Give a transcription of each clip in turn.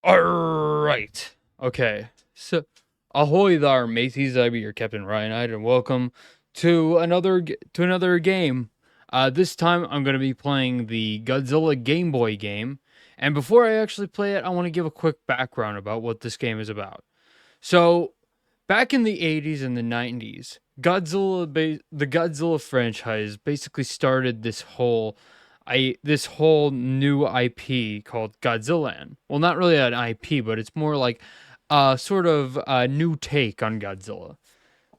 Alright. Okay. So, ahoy there, mateys. I be your Captain Ryanite, and welcome to another game. This time I'm going to be playing the Godzilla Game Boy game. And before I actually play it, I want to give a quick background about what this game is about. So, back in the 80s and the 90s, the Godzilla franchise basically started this whole new IP called Godzilla. Well, not really an IP, but it's more like a sort of a new take on Godzilla.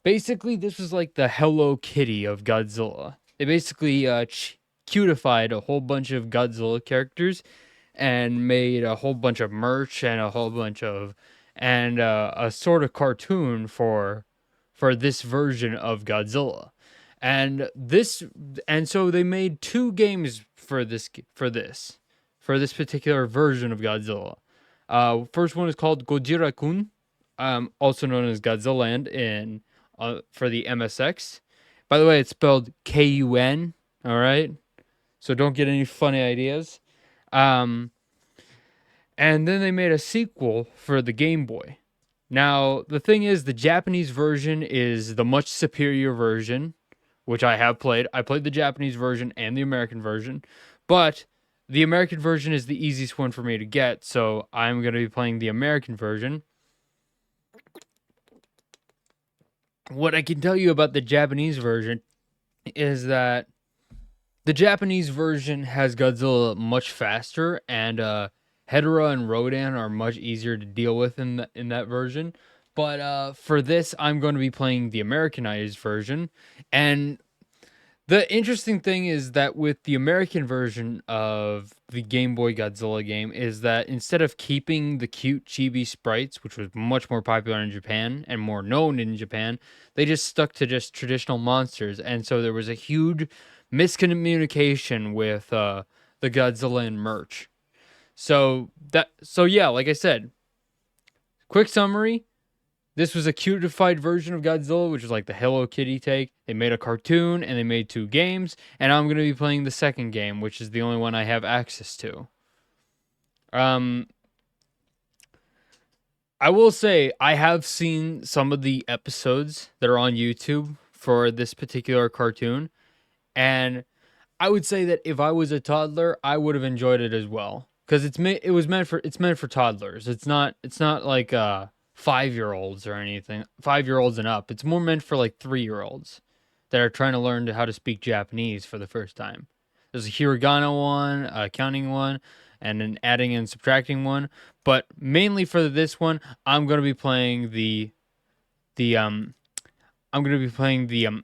Basically, this was like the Hello Kitty of Godzilla. They basically cutified a whole bunch of Godzilla characters and made a whole bunch of merch and a whole bunch of and a sort of cartoon for this version of Godzilla. And this and so they made two games for this particular version of Godzilla. First one is called Gojira-kun, also known as Godzilla Land in for the MSX. By the way, it's spelled Kun. All right, so don't get any funny ideas. Um, and then they made a sequel for the Game Boy. Now, the thing is, the Japanese version is the much superior version, which I have played. I played the Japanese version and the American version, but the American version is the easiest one for me to get, so I'm going to be playing the American version. What I can tell you about the Japanese version is that the Japanese version has Godzilla much faster, and Hedorah and Rodan are much easier to deal with in that version. But for this, I'm going to be playing the Americanized version, and the interesting thing is that with the American version of the Game Boy Godzilla game is that instead of keeping the cute chibi sprites, which was much more popular in Japan and more known in Japan, they just stuck to just traditional monsters. And so there was a huge miscommunication with the Godzilla and merch. So yeah, like I said, quick summary, this was a cutified version of Godzilla, which was like the Hello Kitty take. They made a cartoon and they made two games, and I'm going to be playing the second game, which is the only one I have access to. Um, I will say I have seen some of the episodes that are on YouTube for this particular cartoon, and I would say that if I was a toddler, I would have enjoyed it as well because it's meant for toddlers. It's not like 5-year-olds or anything. 5-year-olds and up. It's more meant for like 3-year-olds that are trying to learn how to speak Japanese for the first time. There's a hiragana one, a counting one, and an adding and subtracting one. But mainly for this one, I'm gonna be playing the I'm gonna be playing the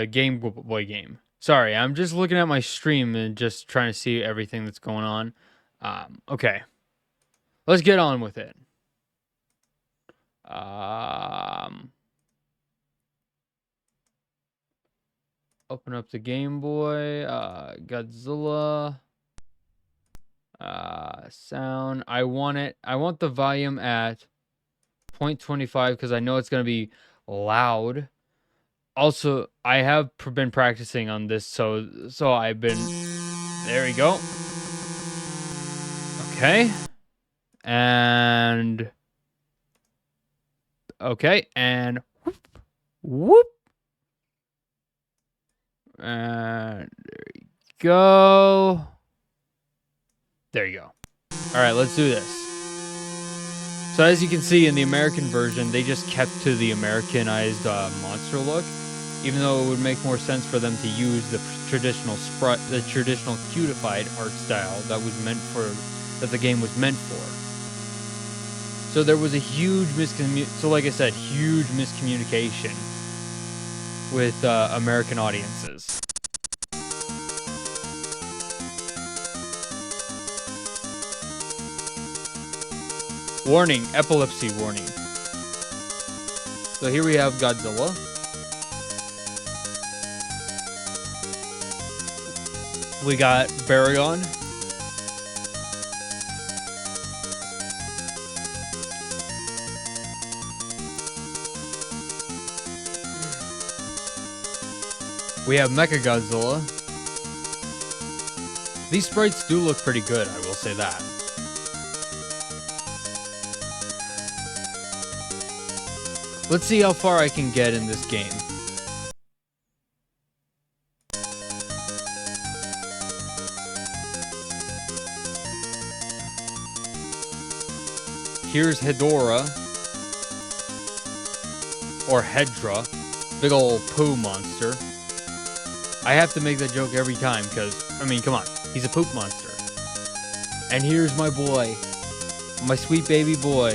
Game Boy game. Sorry, I'm just looking at my stream and just trying to see everything that's going on. Okay, let's get on with it. Open up the Game Boy. Godzilla. Sound. I want the volume at 0.25 because I know it's gonna be loud. Also, I have been practicing on this, so I've been. There we go. Okay, and okay, and whoop, whoop, and there you go. There you go. All right, let's do this. So as you can see in the American version, they just kept to the Americanized monster look, even though it would make more sense for them to use the traditional cutified art style that the game was meant for. So there was a huge like I said, huge miscommunication with American audiences. Warning, epilepsy warning. So here we have Godzilla. We got Baragon. We have Mechagodzilla. These sprites do look pretty good, I will say that. Let's see how far I can get in this game. Here's Hedorah, or Hedra, big old poo monster. I have to make that joke every time because, I mean, come on, he's a poop monster. And here's my boy, my sweet baby boy,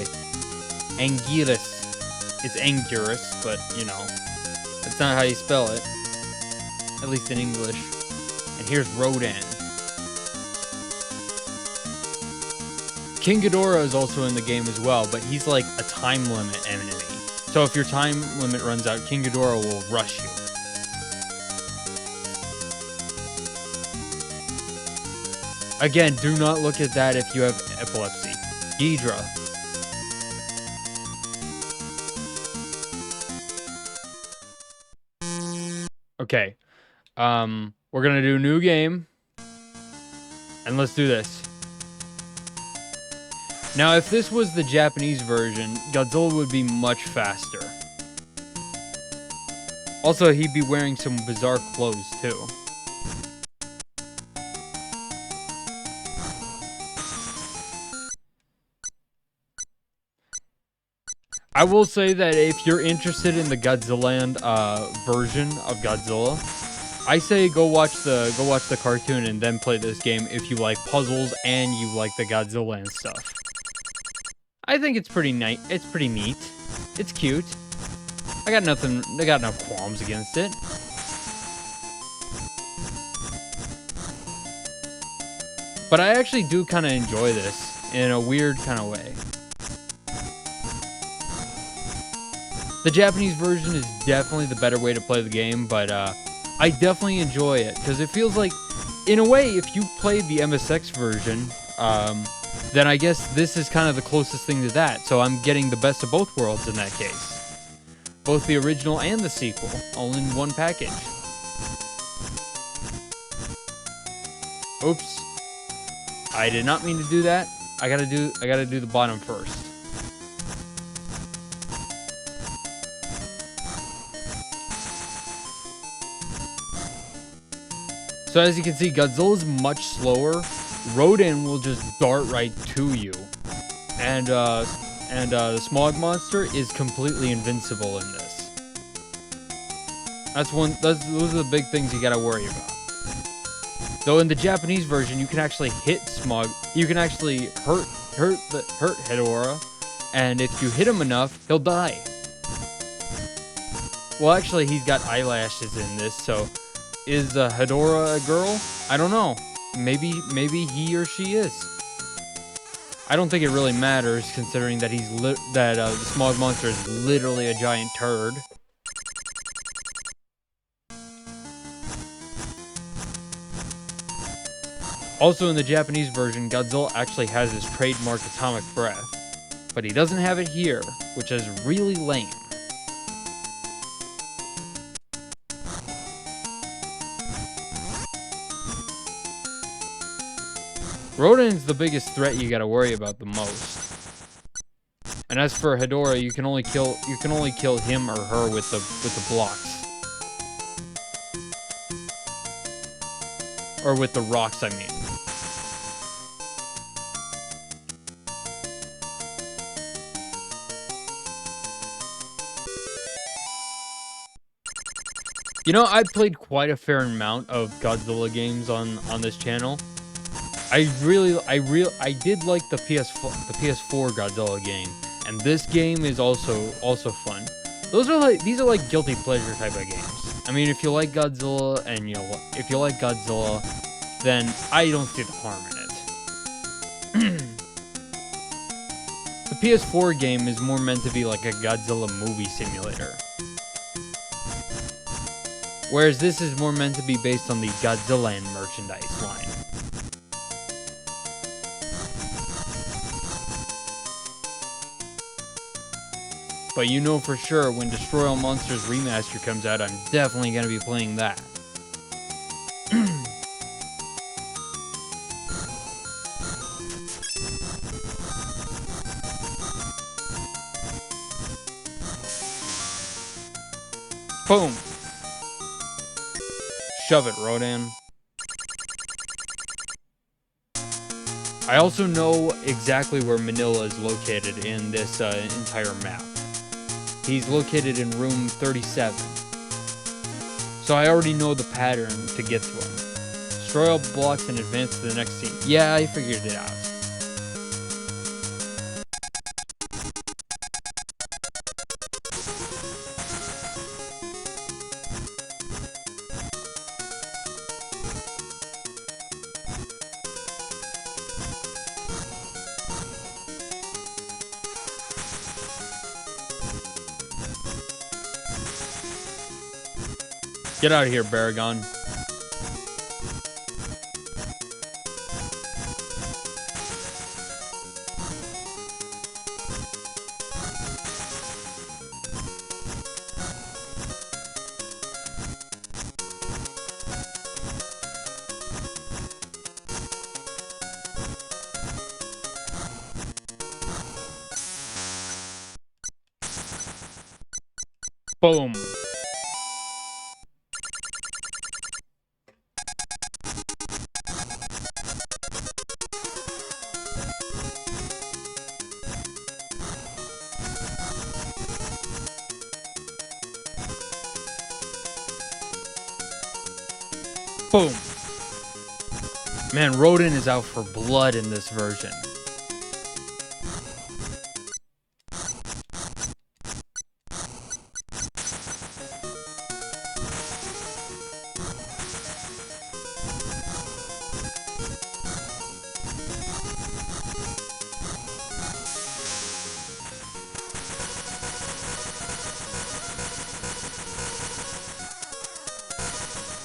Anguirus. It's Anguirus, but, you know, that's not how you spell it, at least in English. And here's Rodan. King Ghidorah is also in the game as well, but he's like a time limit enemy. So if your time limit runs out, King Ghidorah will rush you. Again, do not look at that if you have epilepsy. Ghidra. Okay. We're gonna do a new game. And let's do this. Now, if this was the Japanese version, Godzilla would be much faster. Also, he'd be wearing some bizarre clothes, too. I will say that if you're interested in the Godzilla version of Godzilla, I say go watch the cartoon and then play this game if you like puzzles and you like the Godzilla and stuff. I think it's pretty nice. It's pretty neat. It's cute. I got no qualms against it. But I actually do kind of enjoy this in a weird kind of way. The Japanese version is definitely the better way to play the game, but I definitely enjoy it because it feels like, in a way, if you played the MSX version, then I guess this is kind of the closest thing to that. So I'm getting the best of both worlds in that case. Both the original and the sequel, all in one package. Oops. I did not mean to do that. I gotta do the bottom first. So as you can see, Godzilla's much slower. Rodan will just dart right to you, and the Smog Monster is completely invincible in this. Those are the big things you gotta worry about. Though in the Japanese version, you can actually hit Smog. You can actually hurt Hedorah, and if you hit him enough, he'll die. Well, actually, he's got eyelashes in this, so is Hedorah a girl? I don't know. Maybe he or she is. I don't think it really matters, considering that the Smog Monster is literally a giant turd. Also, in the Japanese version, Godzilla actually has his trademark atomic breath, but he doesn't have it here, which is really lame. Rodan's the biggest threat you gotta worry about the most. And as for Hedorah, you can only kill him or her with the blocks. Or with the rocks, I mean. You know, I played quite a fair amount of Godzilla games on this channel. I did like the PS4 Godzilla game, and this game is also fun. These are like guilty pleasure type of games. I mean, if you like Godzilla if you like Godzilla, then I don't see the harm in it. The PS4 game is more meant to be like a Godzilla movie simulator, whereas this is more meant to be based on the Godzilla merchandise line. But you know for sure, when Destroy All Monsters Remaster comes out, I'm definitely going to be playing that. Boom. Shove it, Rodan. I also know exactly where Manila is located in this entire map. He's located in room 37. So I already know the pattern to get to him. Destroy all blocks and advance to the next scene. Yeah, I figured it out. Get out of here, Baragon. Boom. Boom. Man, Rodin is out for blood in this version.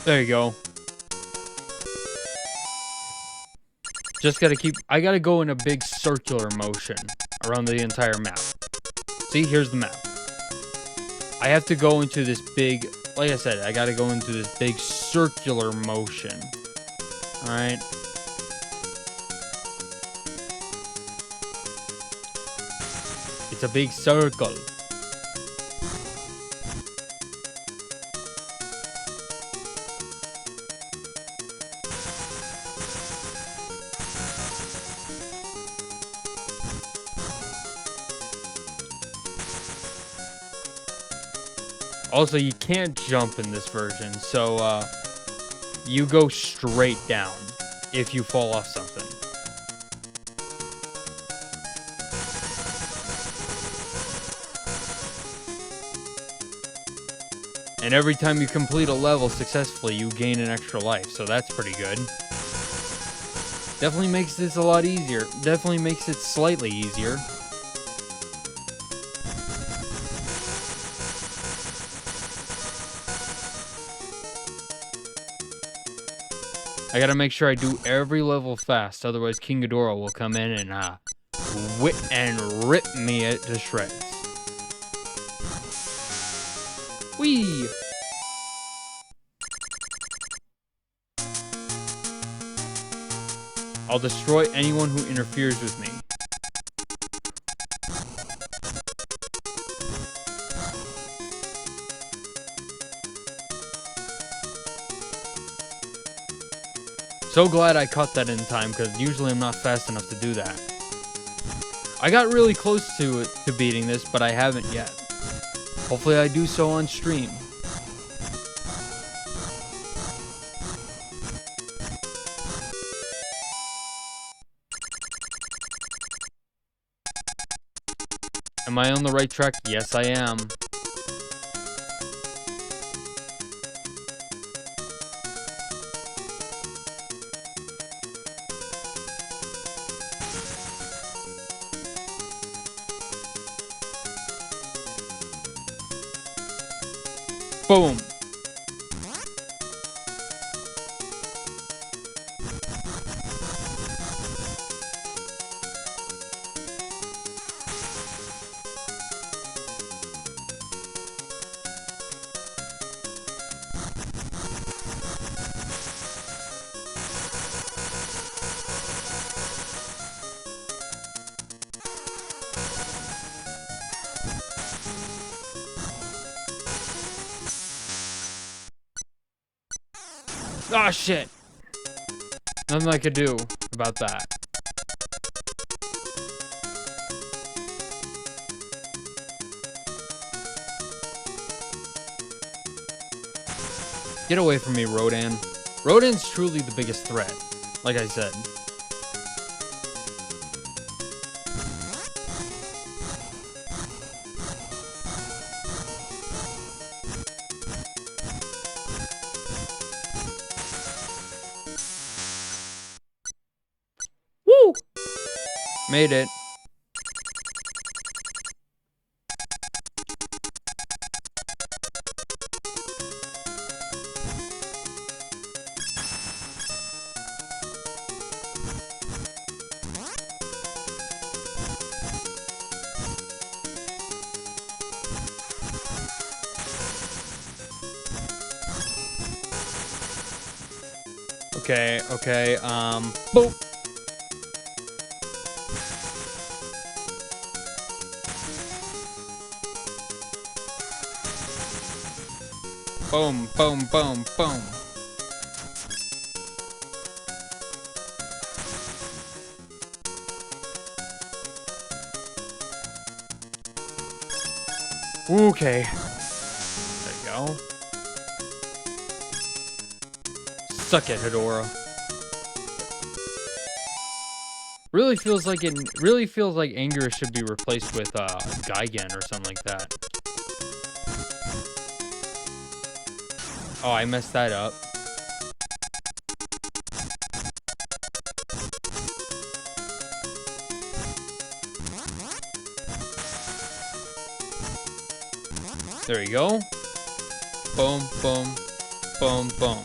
There you go. Just gotta keep... I gotta go in a big circular motion around the entire map. See, here's the map. I have to go into this big... Like I said, I gotta go into this big circular motion. Alright? It's a big circle. Also, you can't jump in this version, so you go straight down if you fall off something. And every time you complete a level successfully, you gain an extra life, so that's pretty good. Definitely makes this a lot easier. Definitely makes it slightly easier. I gotta make sure I do every level fast, otherwise King Ghidorah will come in and rip me to shreds. Whee! I'll destroy anyone who interferes with me. So glad I caught that in time, because usually I'm not fast enough to do that. I got really close to beating this, but I haven't yet. Hopefully I do so on stream. Am I on the right track? Yes, I am. Boom. Oh, shit. Nothing I could do about that. Get away from me, Rodan. Rodan's truly the biggest threat, like I said. Woo! Made it. Okay, boop. Boom, boom, boom, boom. Okay. There you go. Suck it, Hedora. Really feels like Anger should be replaced with Gigan or something like that. Oh, I messed that up. There you go. Boom, boom, boom, boom.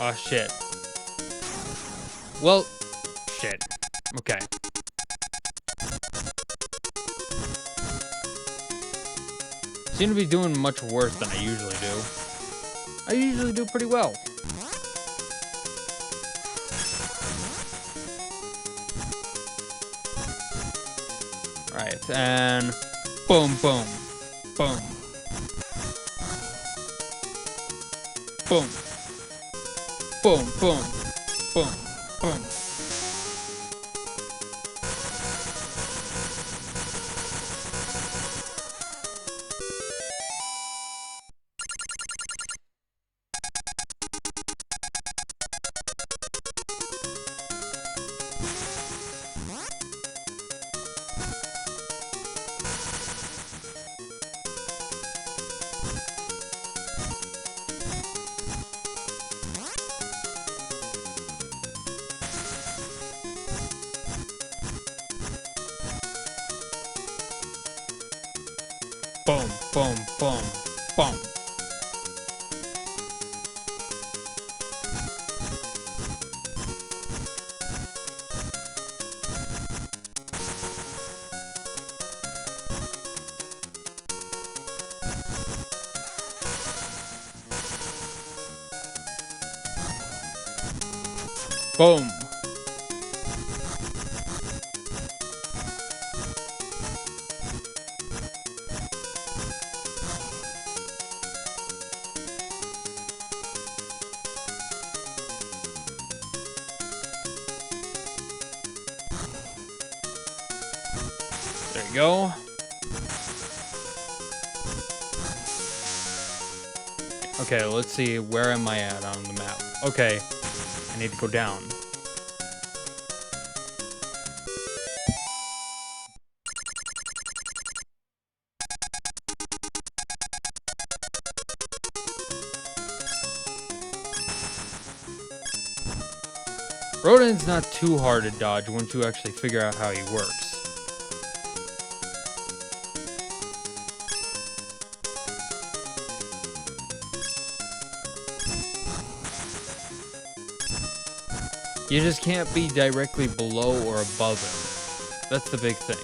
Oh, shit. Well, shit. Okay. Seem to be doing much worse than I usually do. I usually do pretty well. Alright, and boom, boom, boom. Boom. Boom, boom, boom, boom. Boom, boom, boom, boom. Boom. There you go. Okay, let's see. Where am I at on the map? Okay, I need to go down. Rodan's not too hard to dodge once you actually figure out how he works. You just can't be directly below or above him. That's the big thing.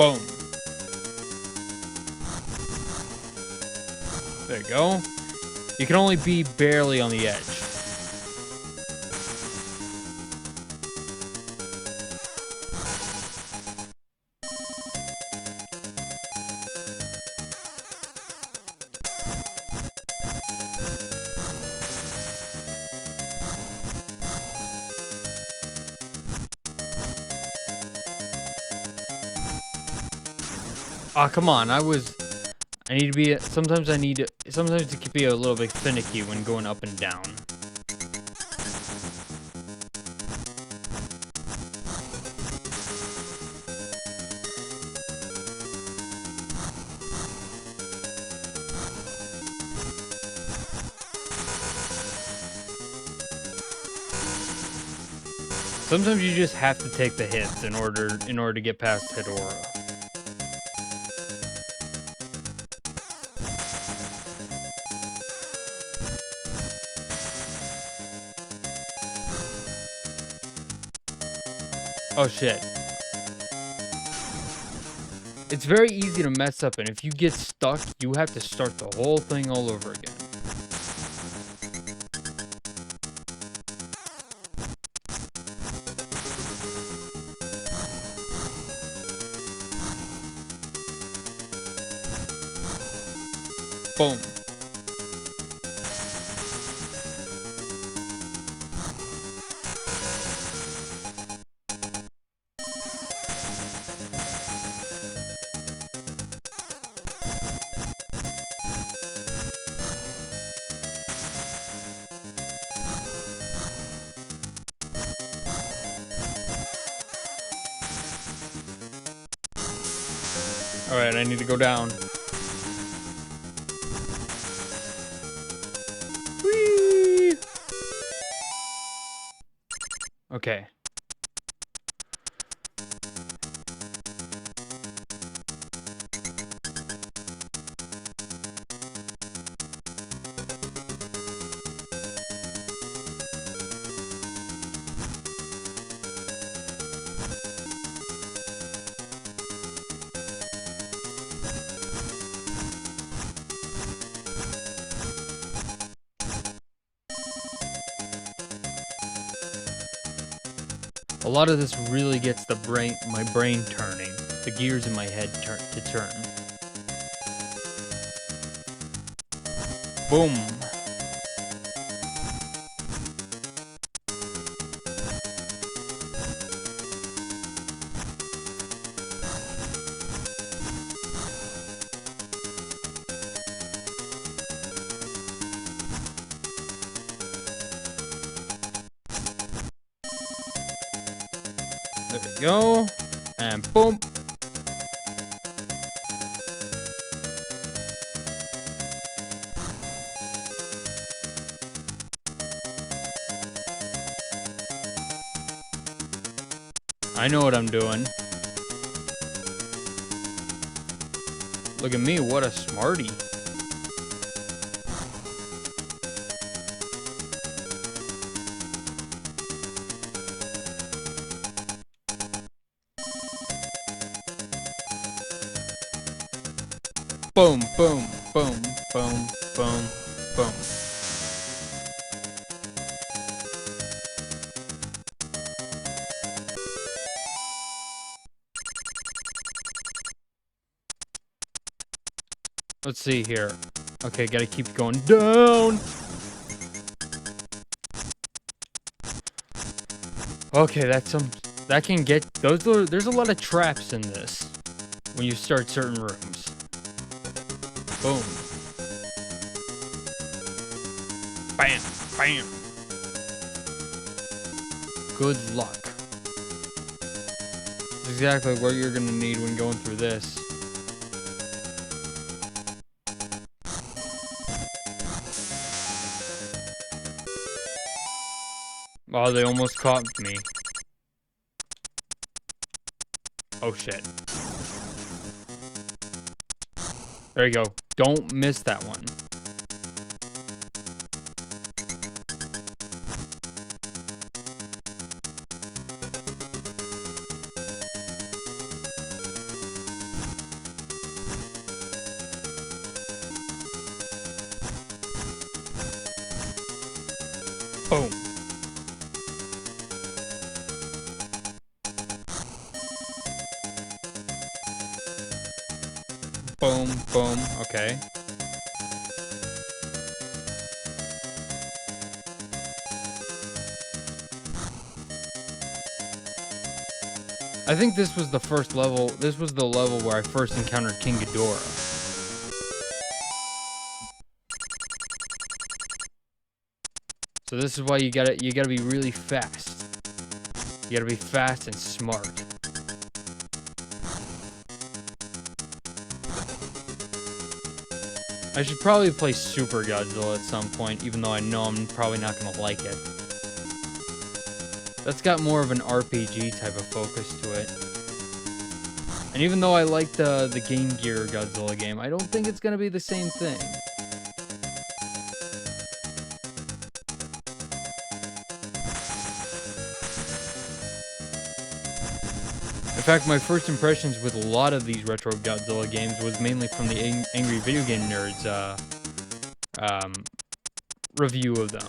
Boom. There you go. You can only be barely on the edge. Oh, come on. I need to be, sometimes it can be a little bit finicky when going up and down. Sometimes you just have to take the hits in order to get past Hedorah. Oh shit. It's very easy to mess up, and if you get stuck, you have to start the whole thing all over again. Boom. Alright, I need to go down. Whee! Okay. A lot of this really gets my brain turning, the gears in my head to turn. Boom. There we go. And boom. I know what I'm doing. Look at me, what a smarty. Boom, boom, boom, boom, boom, boom. Let's see here. Okay, gotta keep going down. Okay, that can get, there's a lot of traps in this when you start certain rooms. Boom. Bam, bam. Good luck. That's exactly what you're gonna need when going through this. Oh, they almost caught me. Oh shit. There you go. Don't miss that one. Boom. Boom, boom. Okay. I think this was the first level. This was the level where I first encountered King Ghidorah. So this is why you gotta be really fast. You gotta be fast and smart. I should probably play Super Godzilla at some point, even though I know I'm probably not gonna like it. That's got more of an RPG type of focus to it. And even though I like the Game Gear Godzilla game, I don't think it's gonna be the same thing. In fact, my first impressions with a lot of these retro Godzilla games was mainly from the Angry Video Game Nerds review of them.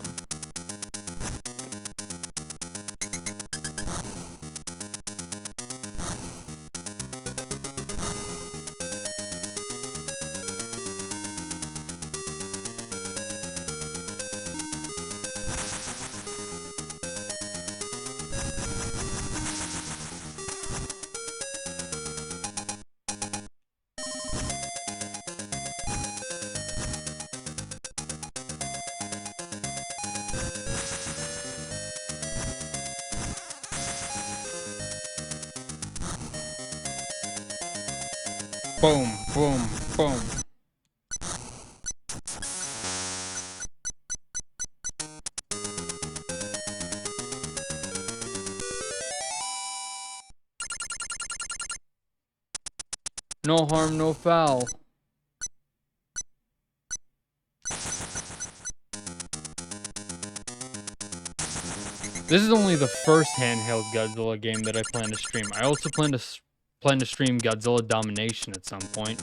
Boom, boom, boom. No harm, no foul. This is only the first handheld Godzilla game that I plan to stream. I also plan to stream Godzilla Domination at some point.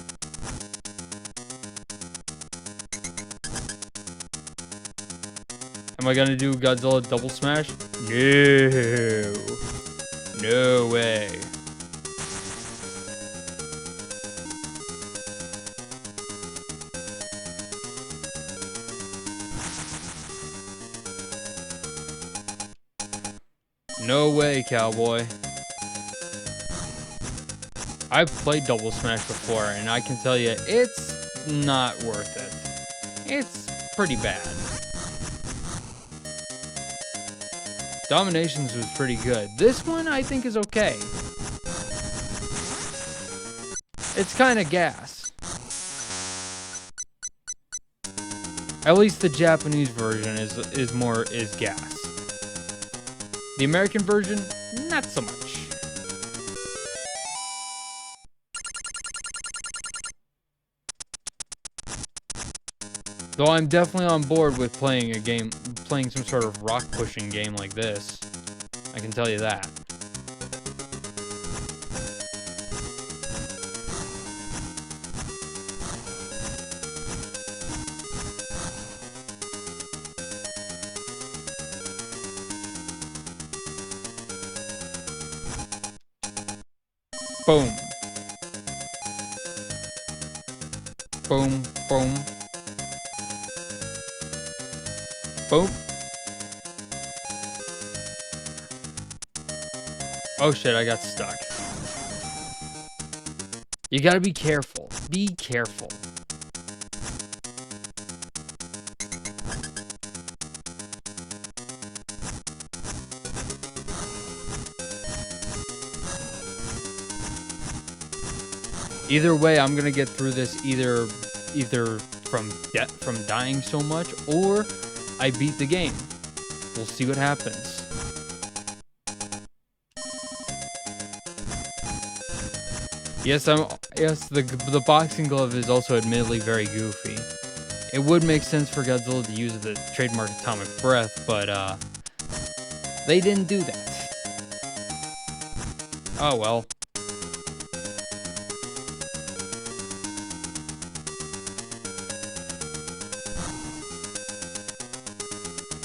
Am I gonna do Godzilla Double Smash? No. No way. No way, cowboy. I've played Double Smash before, and I can tell you, it's not worth it. It's pretty bad. Dominations was pretty good. This one, I think, is okay. It's kind of gas. At least the Japanese version is gas. The American version, not so much. Though I'm definitely on board with playing some sort of rock pushing game like this. I can tell you that. Boom. Boom, boom. Boom. Oh shit, I got stuck. You gotta be careful. Be careful. Either way, I'm gonna get through this either from dying so much, or I beat the game. We'll see what happens. Yes, the boxing glove is also admittedly very goofy. It would make sense for Godzilla to use the trademark atomic breath, but they didn't do that. Oh well.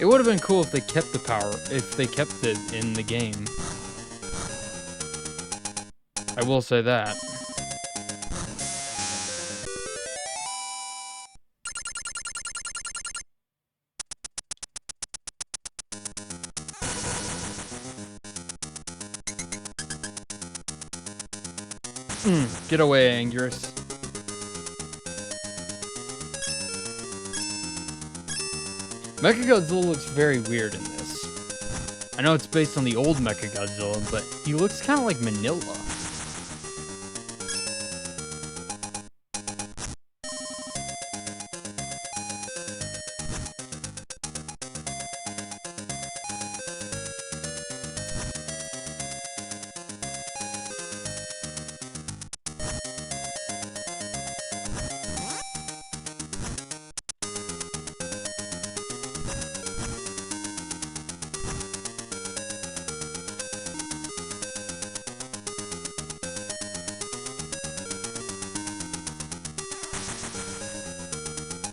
It would have been cool if they kept the power, if they kept it in the game. I will say that. Get away, Anguirus. Mechagodzilla looks very weird in this. I know it's based on the old Mechagodzilla, but he looks kind of like Manila.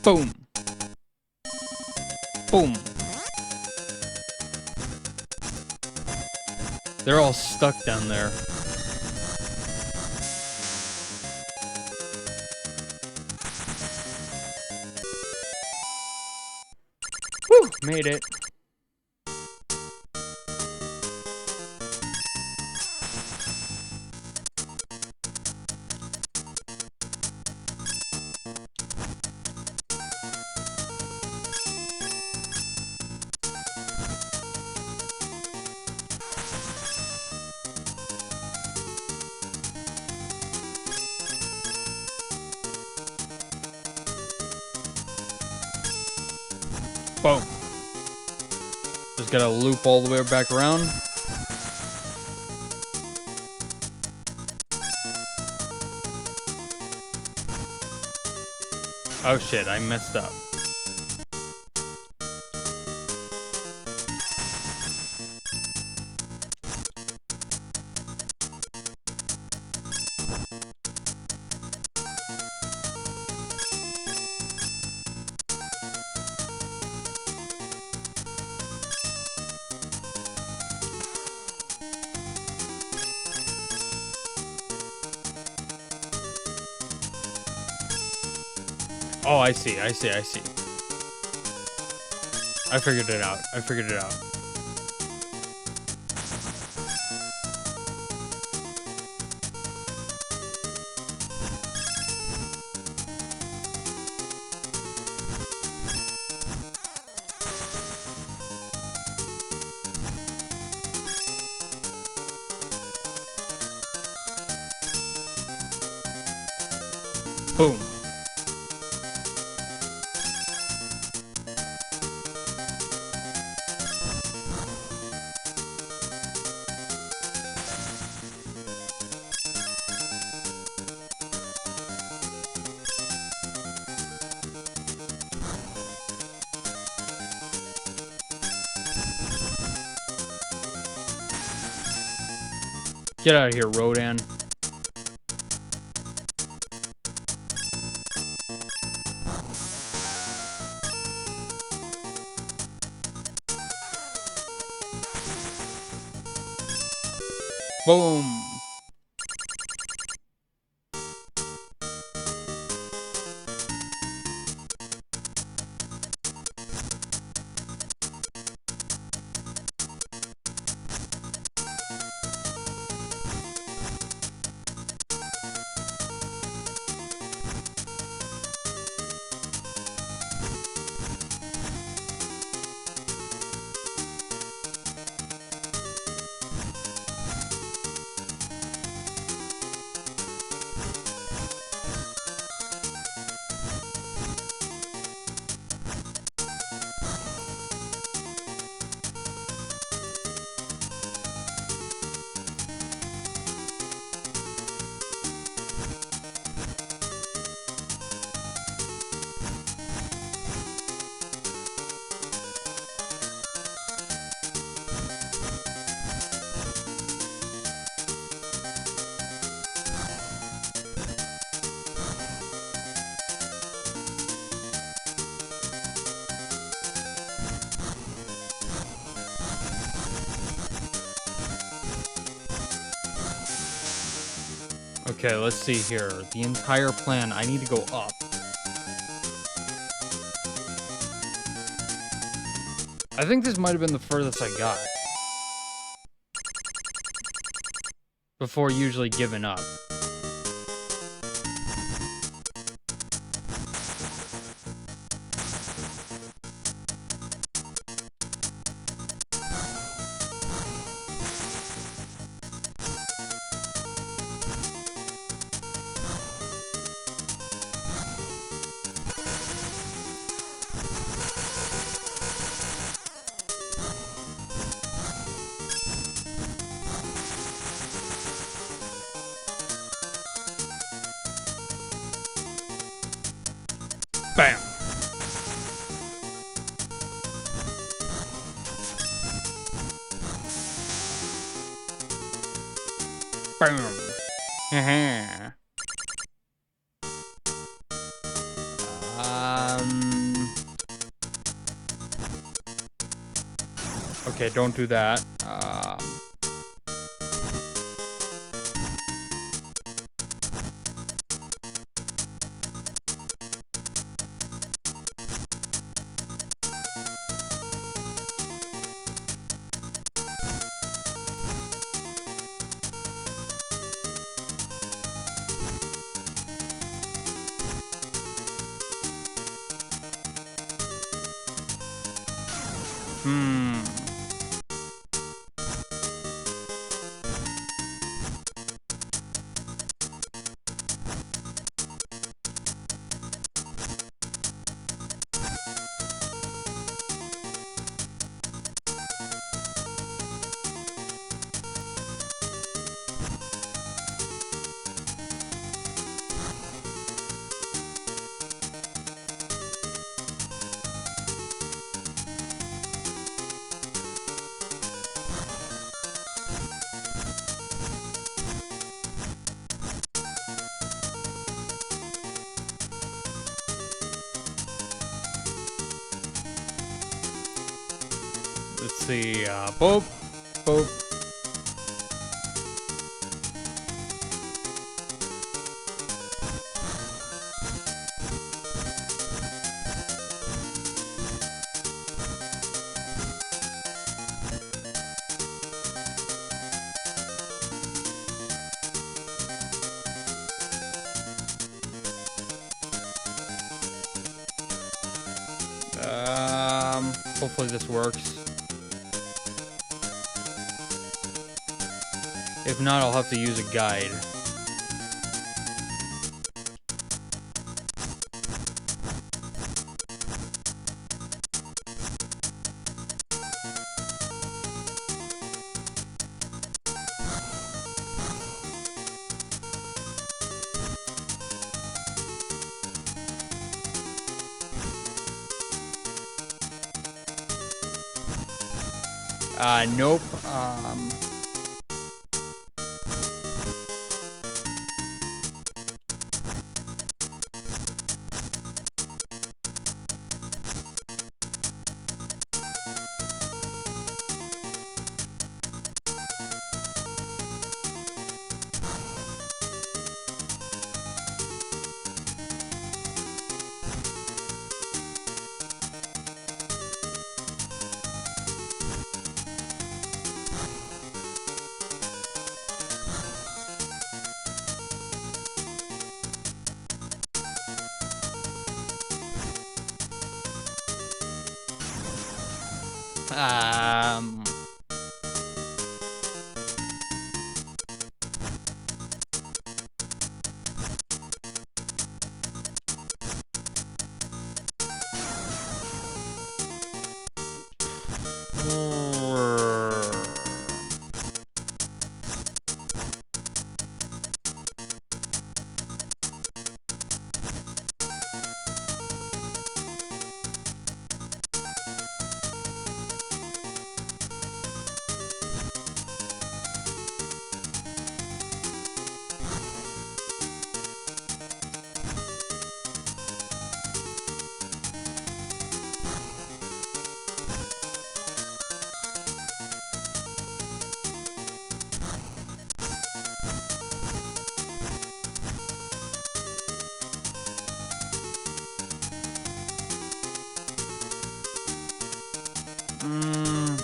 Boom. Boom. They're all stuck down there. Whew, made it. Boom. Just gotta loop all the way back around. Oh shit, I messed up. Oh, I see. I figured it out. Boom. Get out of here, Rodan. Boom. Okay, let's see here. The entire plan. I need to go up. I think this might have been the furthest I got. Before usually giving up. Bam! Bam! Okay, don't do that. Let's see, boop, boop. Hopefully this works. If not, I'll have to use a guide. Nope. Mm,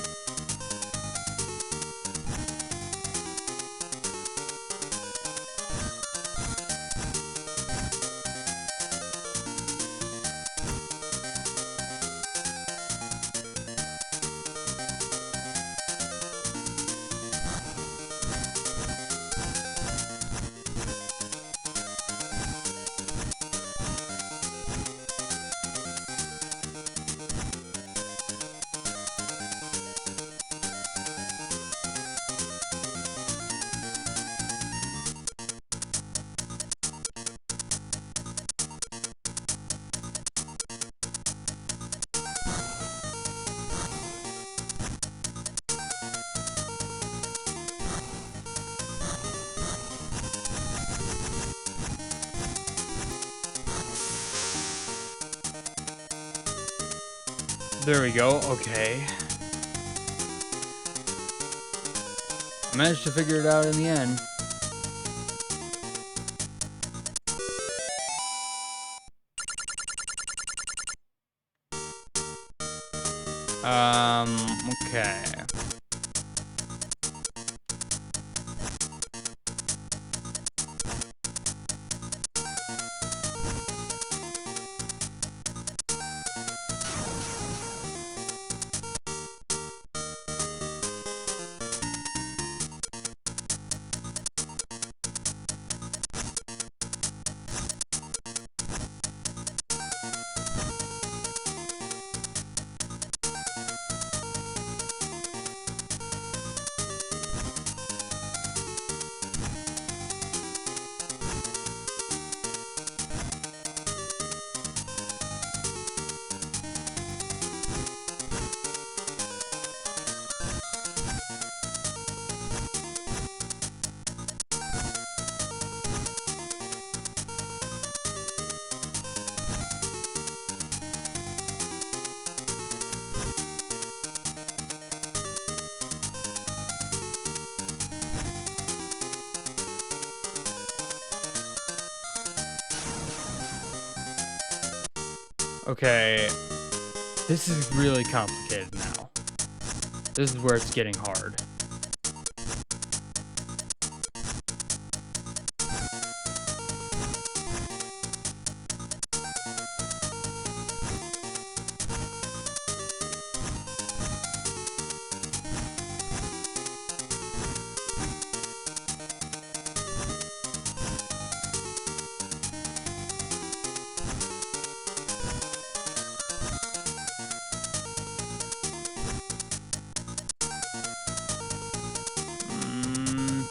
there we go. Okay. I managed to figure it out in the end. Okay. Okay. This is really complicated now. This is where it's getting hard. Mm,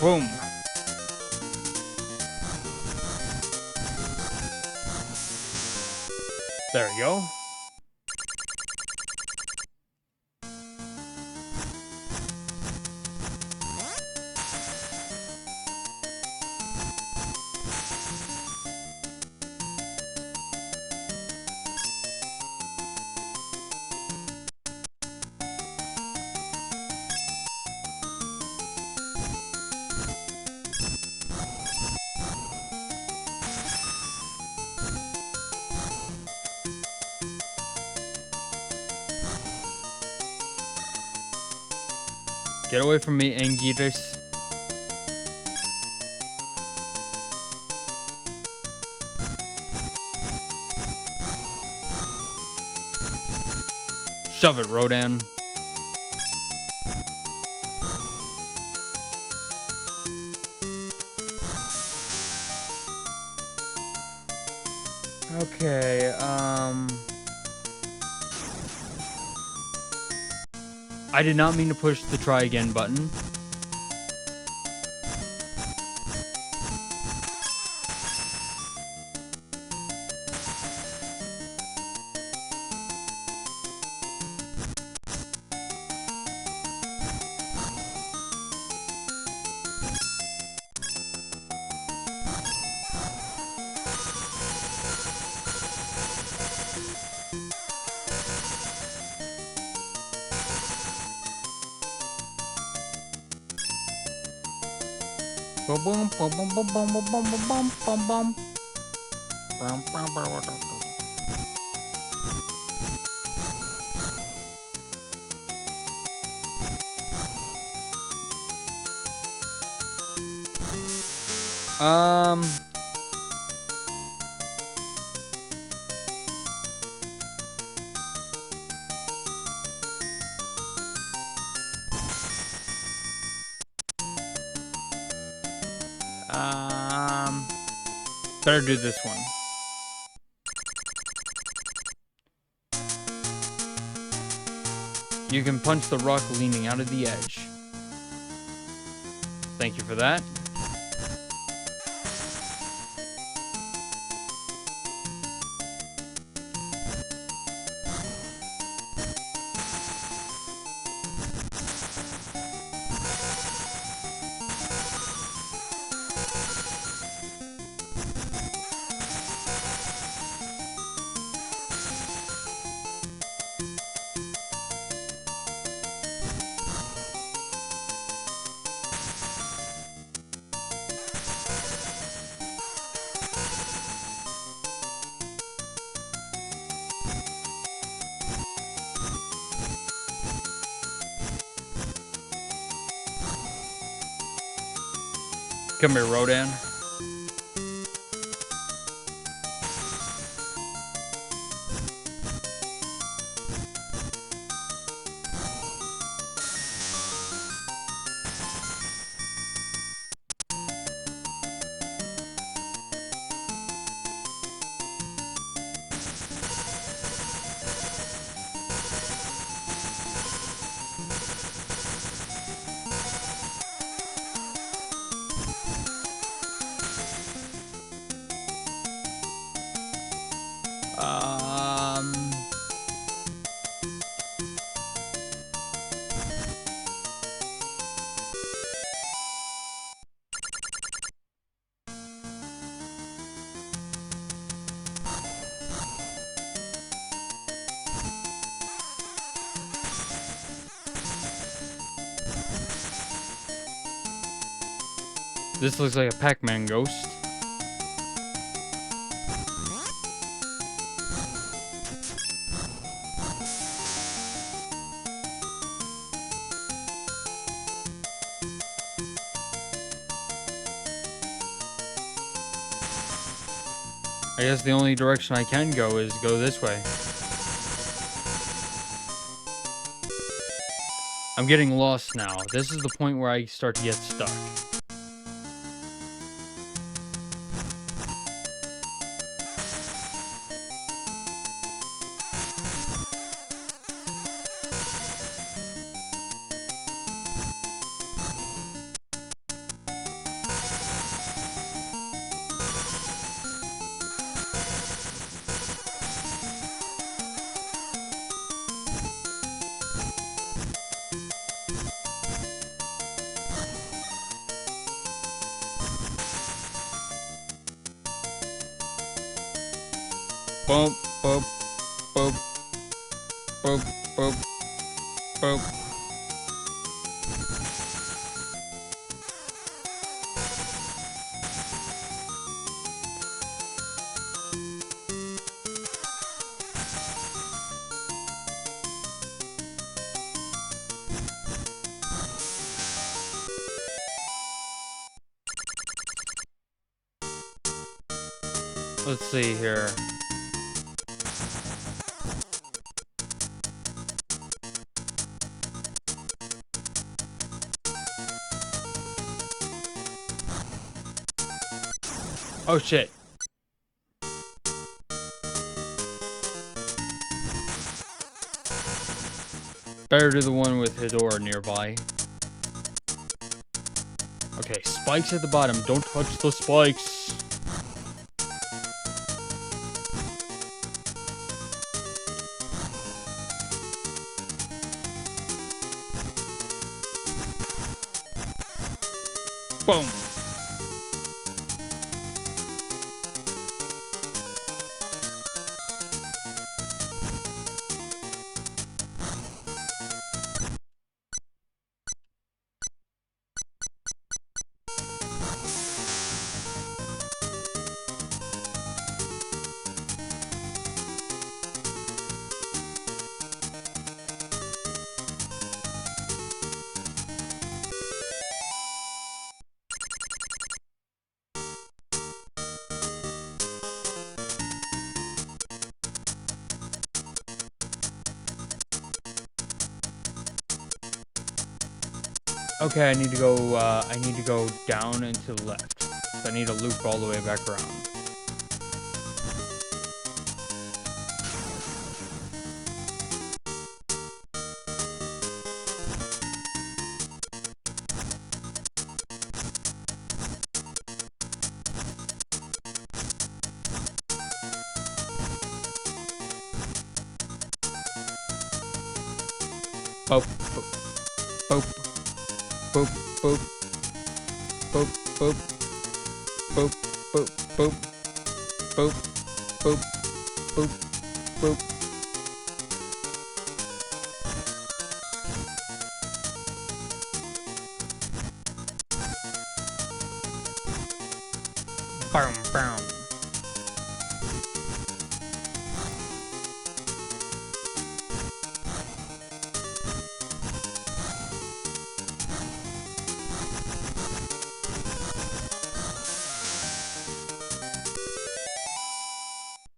boom. There we go. Get away from me, Anguirus. Shove it, Rodan. Okay, I did not mean to push the try again button. Um. Better do this one. You can punch the rock leaning out of the edge. Thank you for that. Come here, Rodan. This looks like a Pac-Man ghost. I guess the only direction I can go is go this way. I'm getting lost now. This is the point where I start to get stuck. Boop, boop, boop, boop, boop, boop. Let's see here. Oh shit. Better do the one with Hedora nearby. Okay, spikes at the bottom. Don't touch the spikes. Boom. Okay, I need to go. I need to go down and to the left. So I need to loop all the way back around. Boop, boop, boop, boop, boop, boop, boop, boop, boop, boop, boop, boop, boop, boop. Boom, boom.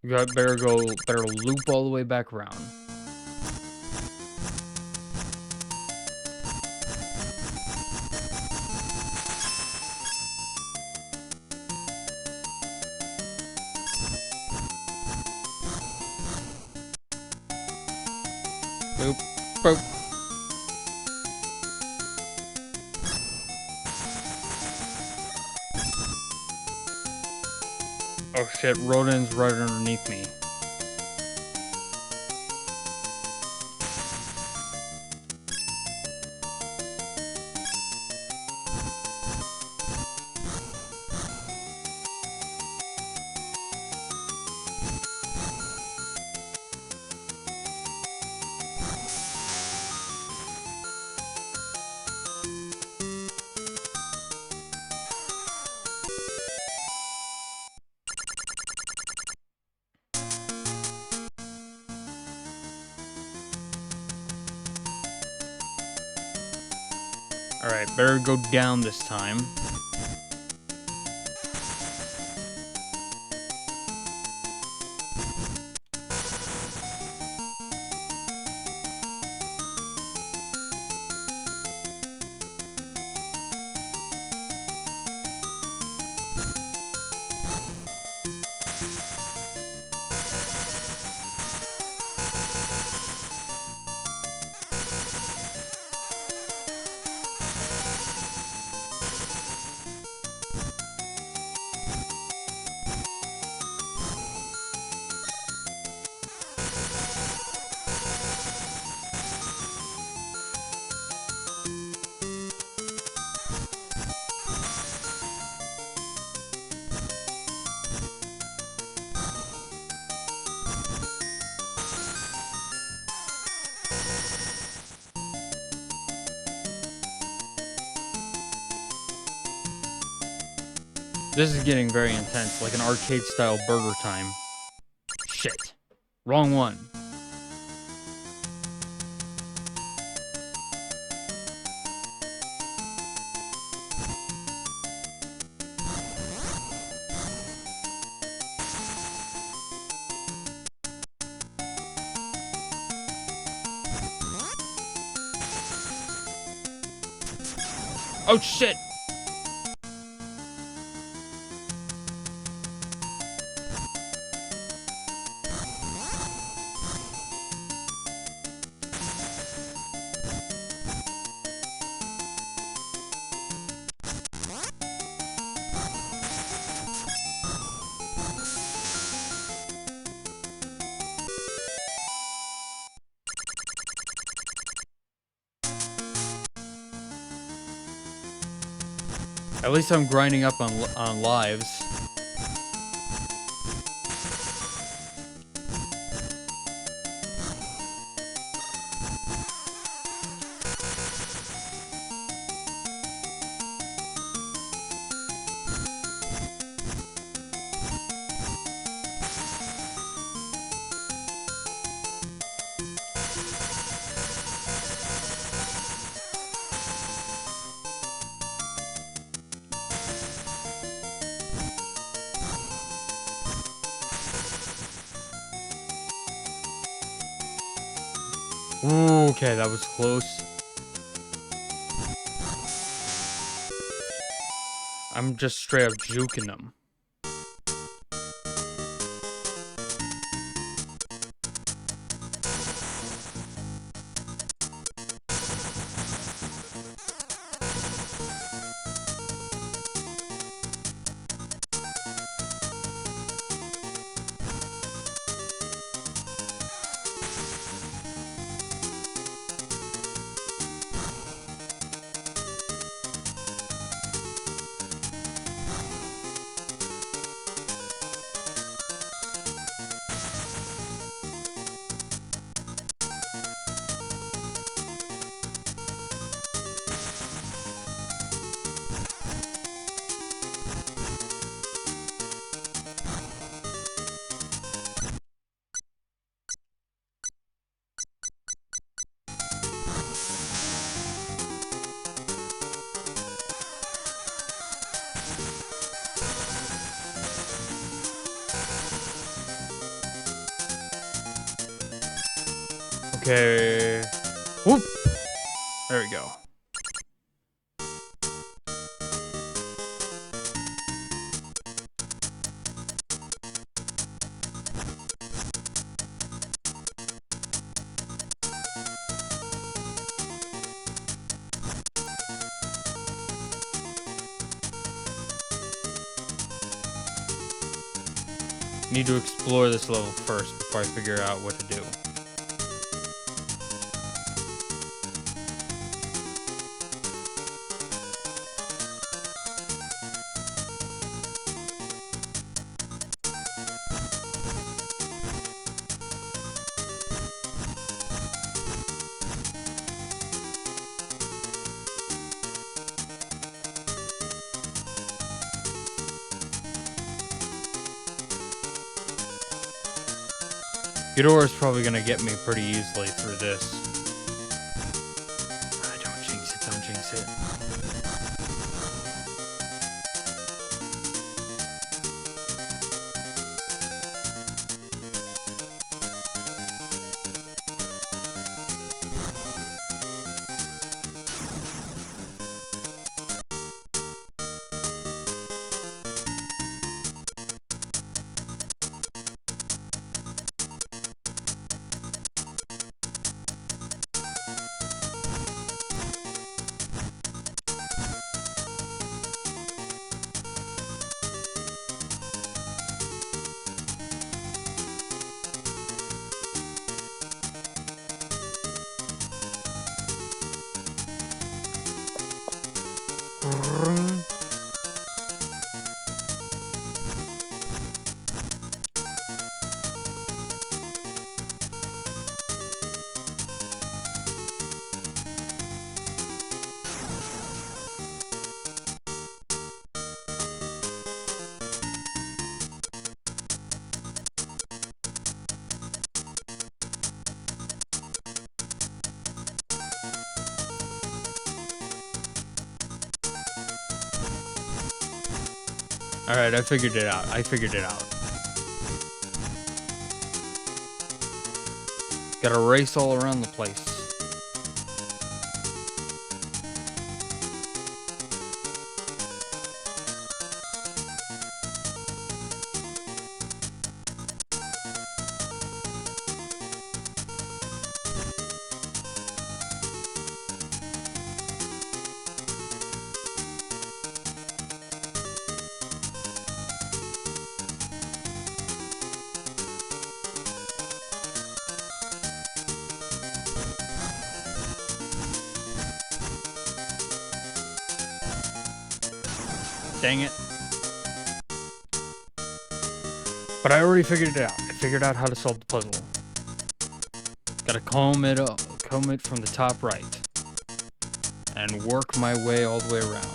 You got better loop all the way back around. Boop, boop. Oh shit, Rodin's right underneath me. Alright, better go down this time. This is getting very intense, like an arcade-style burger time. Shit. Wrong one. Oh shit! At least I'm grinding up on lives. Ooh, okay, that was close. I'm just straight up juking them. Okay. Whoop. There we go. Need to explore this level first before I figure out what to do. Ghidorah's probably gonna get me pretty easily through this. Don't jinx it, don't jinx it. Alright, I figured it out. Gotta race all around the place. Dang it. But I already figured it out. I figured out how to solve the puzzle. Gotta comb it from the top right. And work my way all the way around.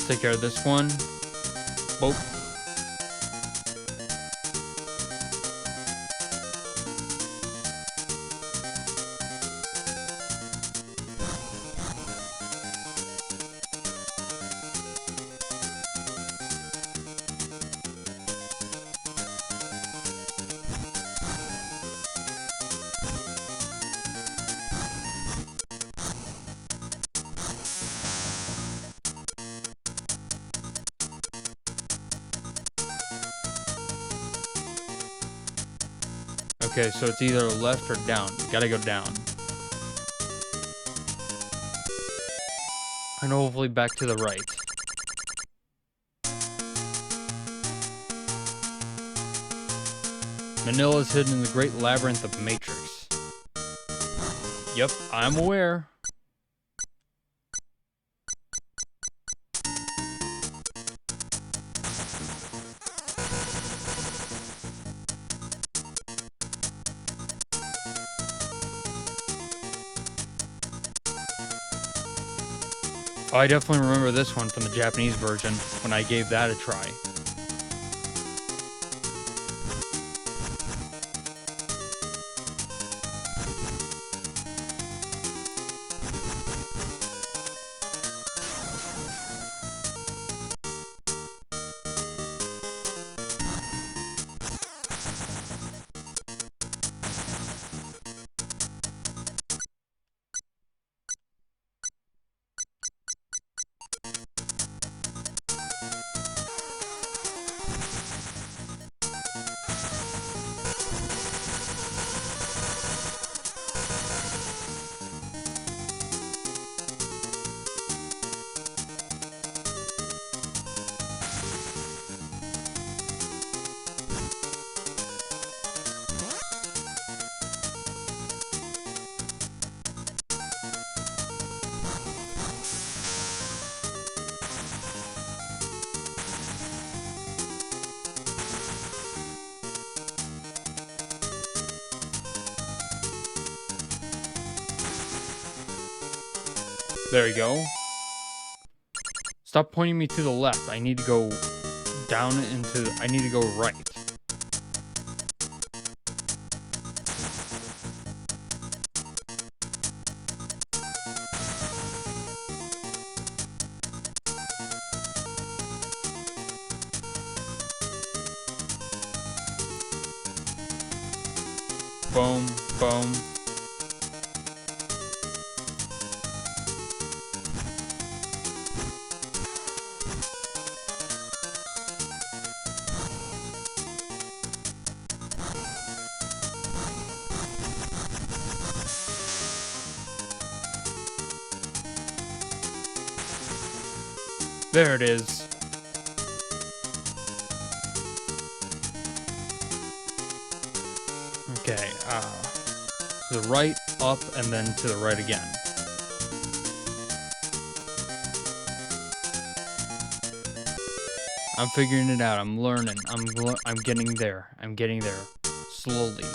Let's take care of this one. Boop. Okay, so it's either left or down. Gotta go down. And hopefully back to the right. Manila is hidden in the great labyrinth of Matrix. Yep, I'm aware. Oh, I definitely remember this one from the Japanese version when I gave that a try. There we go. Stop pointing me to the left. I need to go down into... I need to go right. Boom, boom. There it is. Okay, to the right, up, and then to the right again. I'm figuring it out. I'm learning. I'm getting there. I'm getting there. Slowly.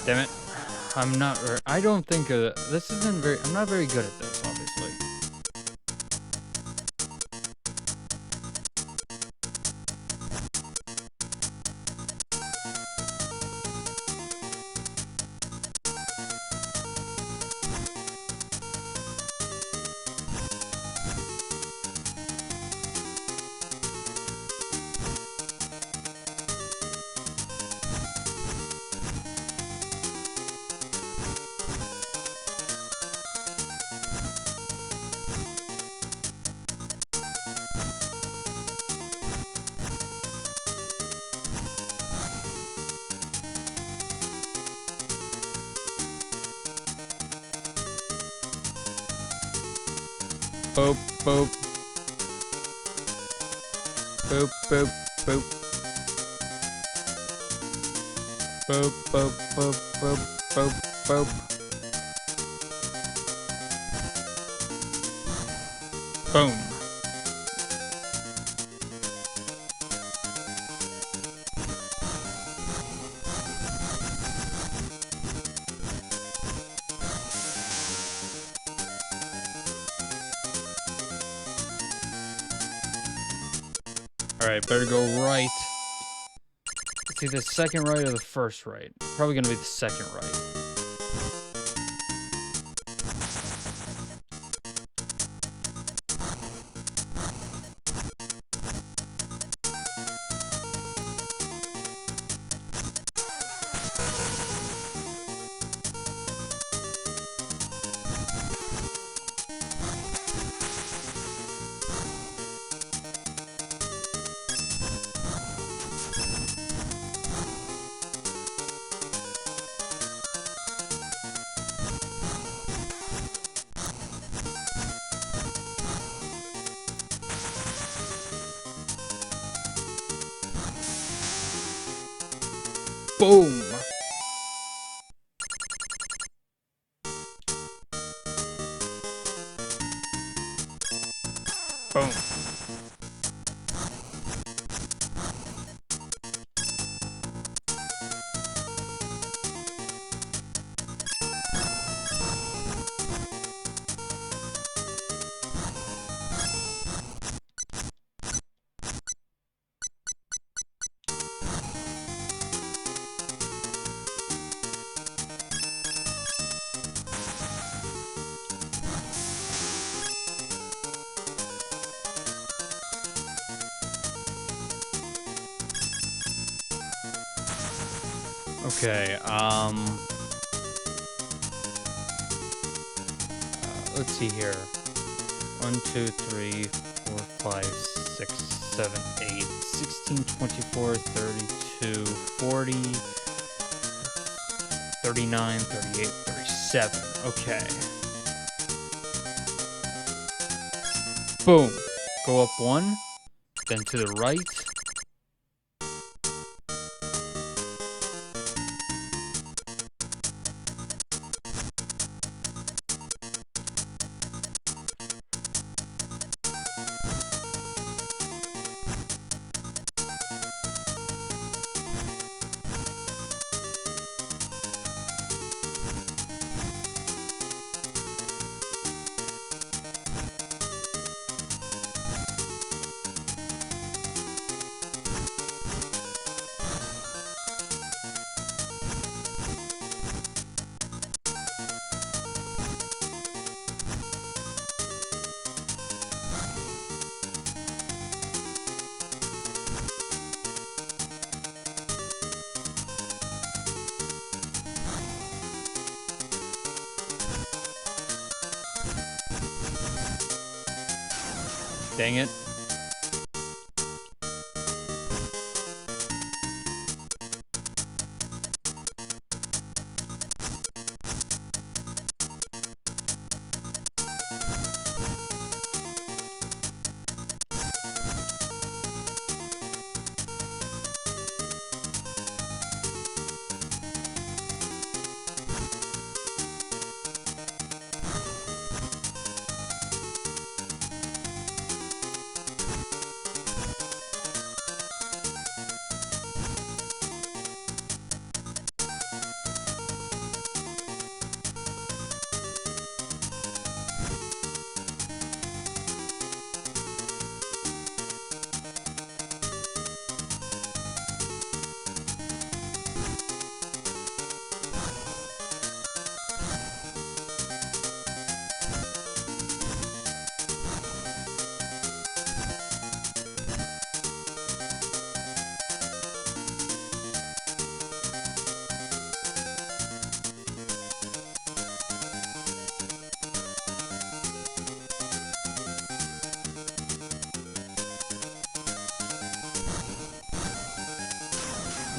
Damn it. I don't think, this isn't very, I'm not very good at this, obviously. Boop, boop. Boop, boop, boop. Boop, boop, boop, boop, boop, boop. Boom. Alright, better go right. It's either the second right or the first right. Probably gonna be the second right. Boom! Boom. Okay, let's see here. 1, 2, 3, 4, 5, 6, 7, 8, 16, 24, 32, 40, 39, 38, 37. Okay. Boom. Go up 1, then to the right. Dang it.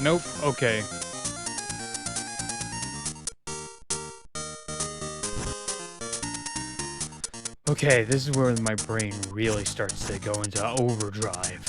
Nope. Okay. Okay, this is where my brain really starts to go into overdrive.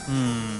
Hmm.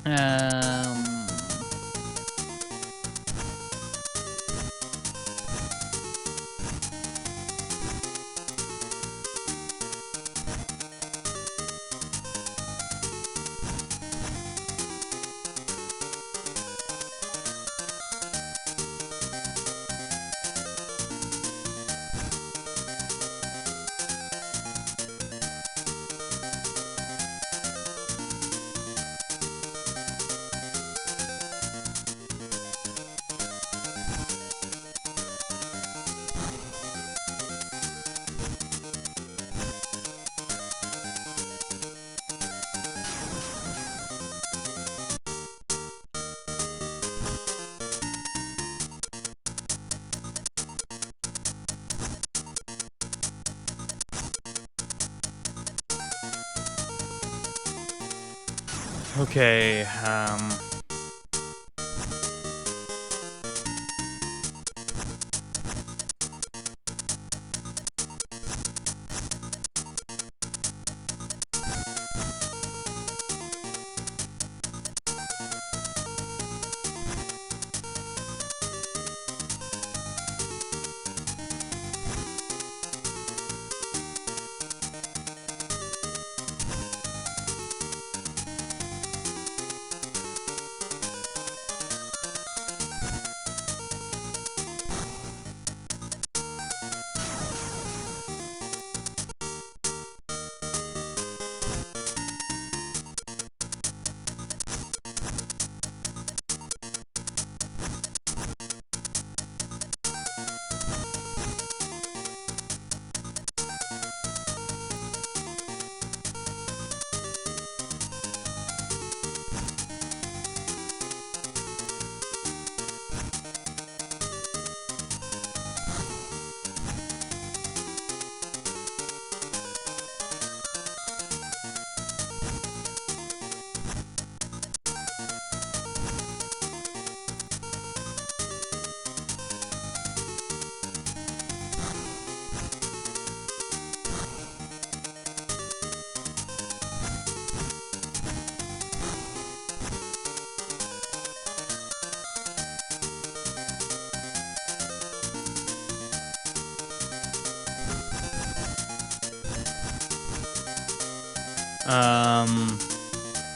Um. Okay. Um.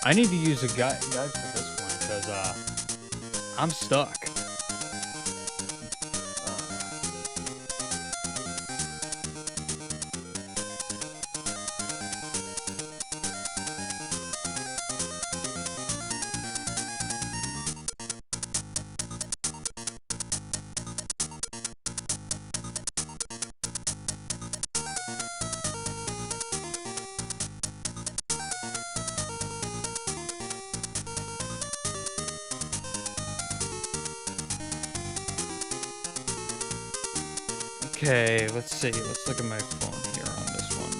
I need to use a guide for this one because I'm stuck. Okay, let's see. Let's look at my phone here on this one.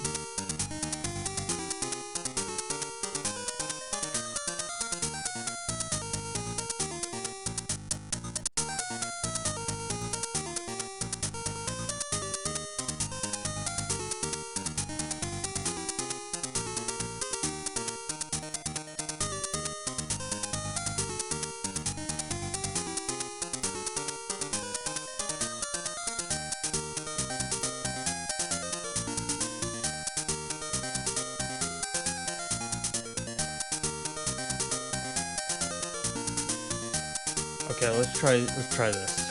Okay, let's try this.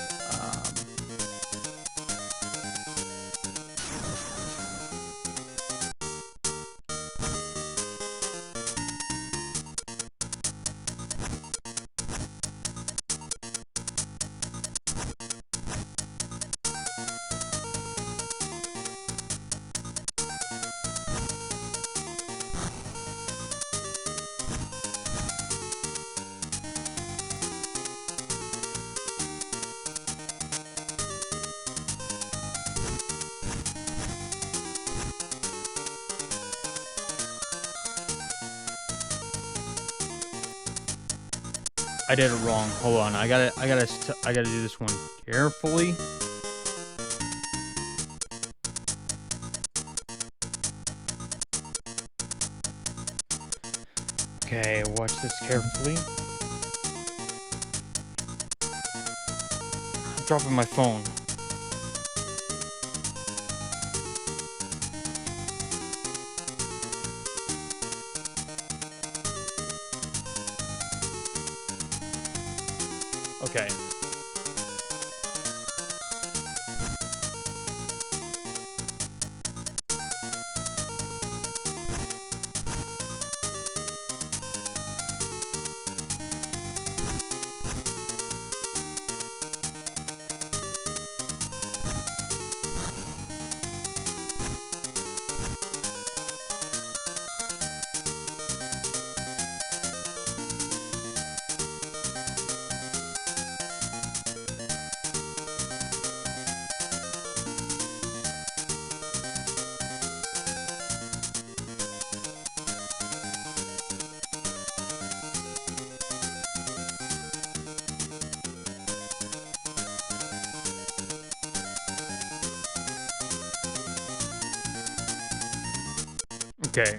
I did it wrong. Hold on. I gotta do this one carefully. Okay, watch this carefully. I'm dropping my phone. Okay. Okay.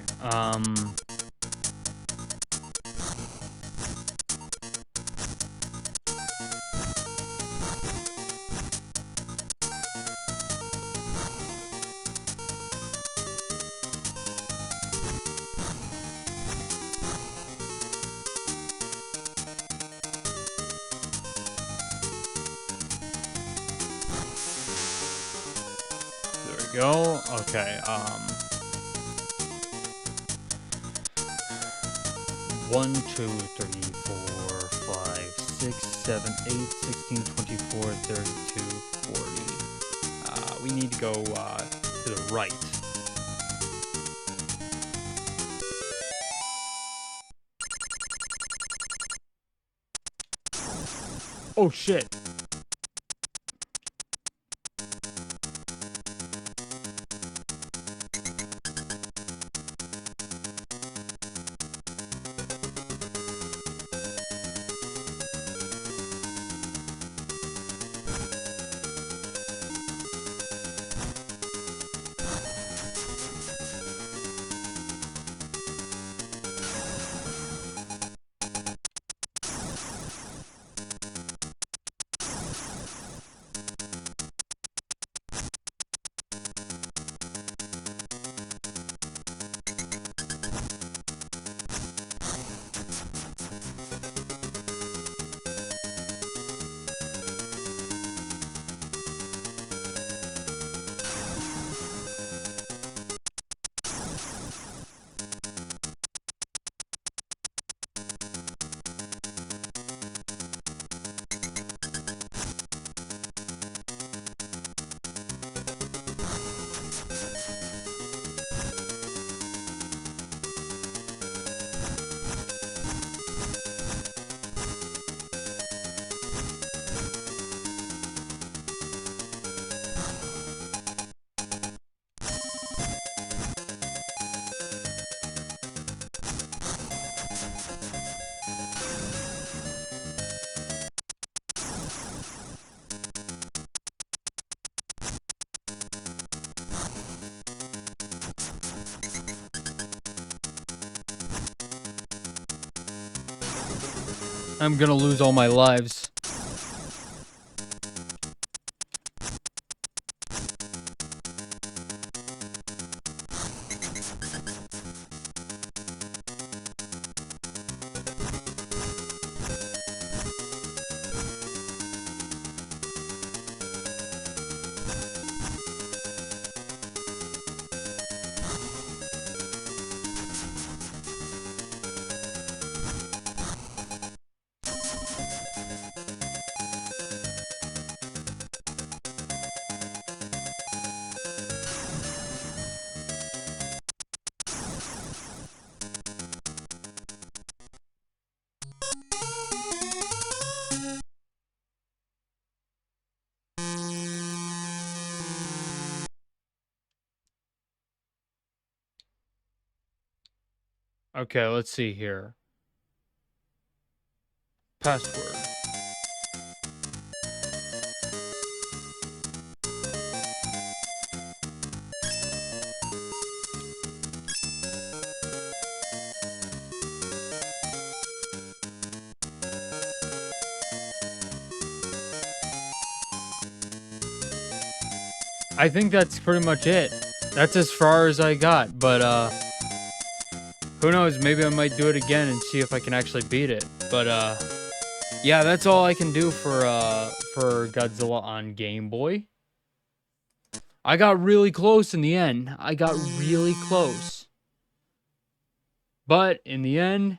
There we go. Okay. 1, 2, 3, 4, 5, 6, 7, 8, 16, 24, 32, 40. We need to go to the right. Oh shit. I'm gonna lose all my lives. Okay, let's see here. Password. I think that's pretty much it. That's as far as I got, but who knows, maybe I might do it again and see if I can actually beat it. But yeah, that's all I can do for Godzilla on Game Boy. I got really close in the end. I got really close. But in the end,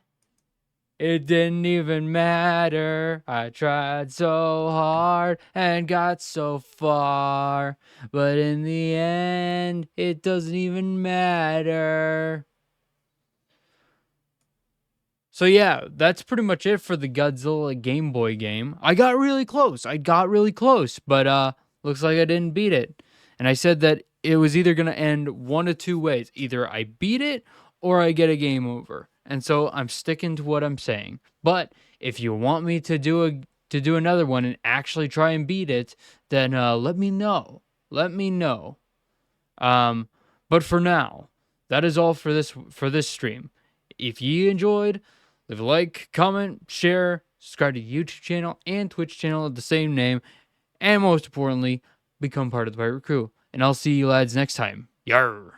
it didn't even matter. I tried so hard and got so far. But in the end, it doesn't even matter. So yeah, that's pretty much it for the Godzilla Game Boy game. I got really close. But looks like I didn't beat it. And I said that it was either going to end one of two ways. Either I beat it or I get a game over. And so I'm sticking to what I'm saying. But if you want me to do another one and actually try and beat it, then let me know. Let me know. But for now, that is all for this stream. If you enjoyed, leave a like, comment, share, subscribe to the YouTube channel and Twitch channel of the same name, and most importantly, become part of the Pirate Crew. And I'll see you lads next time. Yarr!